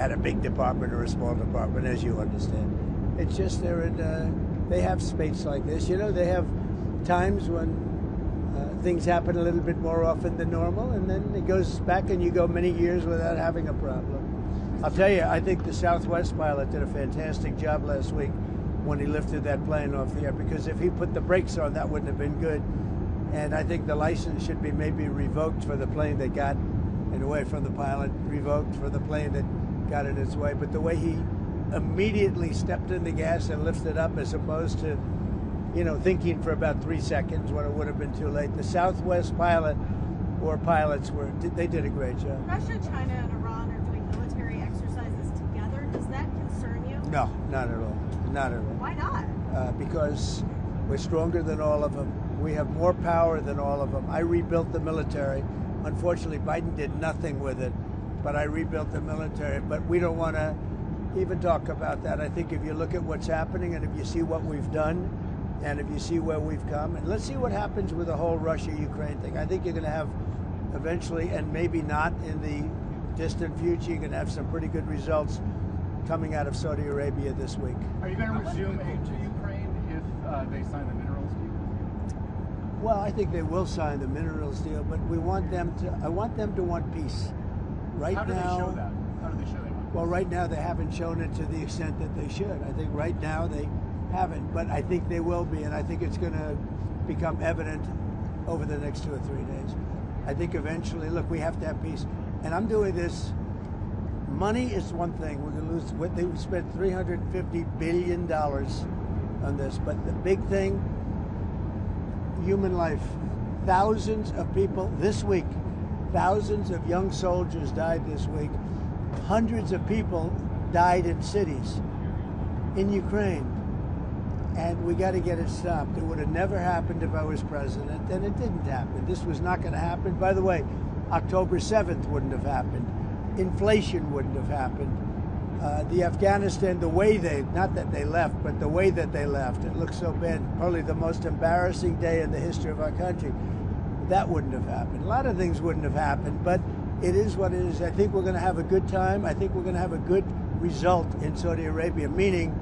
at a big department or a small department, as you understand. It's just they have space like this. You know, they have times when things happen a little bit more often than normal, and then it goes back and you go many years without having a problem. I'll tell you, I think the Southwest pilot did a fantastic job last week when he lifted that plane off the air, because if he put the brakes on, that wouldn't have been good. And I think the license should be maybe revoked for the plane that got in the way from the pilot, revoked for the plane that got in its way. But the way he immediately stepped in the gas and lifted up, as opposed to, you know, thinking for about 3 seconds when it would have been too late. The Southwest pilot or pilots they did a great job. Russia, China, and Iran are doing military exercises together. Does that concern you? No, not at all. Not at all. Why not? Because we're stronger than all of them. We have more power than all of them. I rebuilt the military. Unfortunately, Biden did nothing with it, but I rebuilt the military. But we don't want to even talk about that. I think if you look at what's happening and if you see what we've done and if you see where we've come, and let's see what happens with the whole Russia-Ukraine thing. I think you're going to have eventually, and maybe not in the distant future, you're going to have some pretty good results coming out of Saudi Arabia this week. Are you going to resume aid to Ukraine if they sign the minerals deal? Well, I think they will sign the minerals deal, but we want them to. I want them to want peace. Right now, how do they show that? How do they show they want? Well, right now they haven't shown it to the extent that they should. I think right now they haven't, but I think they will be, and I think it's going to become evident over the next 2 or 3 days. I think eventually, look, we have to have peace, and I'm doing this. Money is one thing. We're going to lose. They spent $350 billion on this, but the big thing, human life. Thousands of people this week, thousands of young soldiers died this week. Hundreds of people died in cities in Ukraine. And we got to get it stopped. It would have never happened if I was president, and it didn't happen. This was not going to happen. By the way, October 7th wouldn't have happened. Inflation wouldn't have happened. The Afghanistan, the way not that they left, but the way that they left, it looks so bad. Probably the most embarrassing day in the history of our country. That wouldn't have happened. A lot of things wouldn't have happened, but it is what it is. I think we're going to have a good time. I think we're going to have a good result in Saudi Arabia, meaning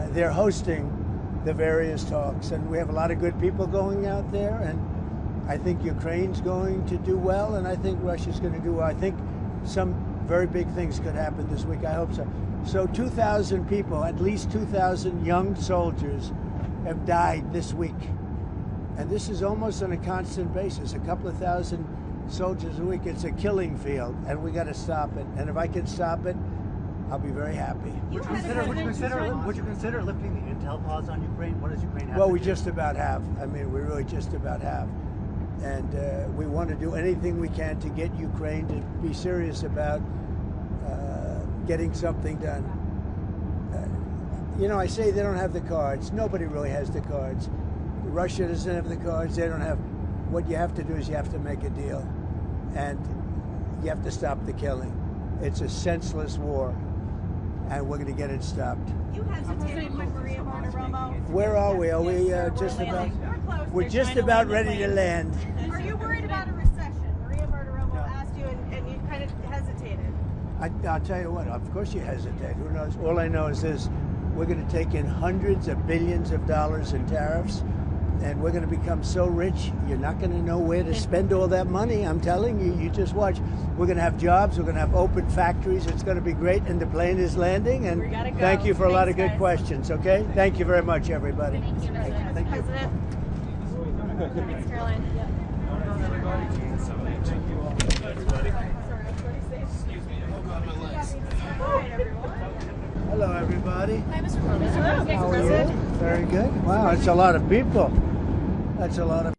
they're hosting the various talks, and we have a lot of good people going out there, and I think Ukraine's going to do well, and I think Russia's going to do well. I think some very big things could happen this week. I hope so. So 2,000 people, at least 2,000 young soldiers have died this week. And this is almost on a constant basis, a couple of thousand soldiers a week. It's a killing field, and we got to stop it. And if I can stop it, I'll be very happy. Would you consider lifting the intel pause on Ukraine? What does Ukraine have Well, to we do? just about have. I mean, we really just about have. And we want to do anything we can to get Ukraine to be serious about getting something done. You know, I say they don't have the cards. Nobody really has the cards. Russia doesn't have the cards. They don't have. What you have to do is you have to make a deal. And you have to stop the killing. It's a senseless war. And we're going to get it stopped. You hesitated with Maria Bartiromo. Where are we? Are we just about? We're just about ready to land. Are you worried about a recession? Maria Bartiromo asked you, and you kind of hesitated. I'll tell you what. Of course you hesitate. Who knows? All I know is this: we're going to take in hundreds of billions of dollars in tariffs, and we're going to become so rich you're not going to know where to spend all that money. I'm telling you. You just watch. We're going to have jobs. We're going to have open factories. It's going to be great. And the plane is landing. And thank you for a lot of good questions. Okay. Thank you very much, everybody. Thank you, Mr. President. Thanks, Caroline. Hello, everybody. Hi, Mr. President. How are you? Very good. Wow, that's a lot of people. That's a lot of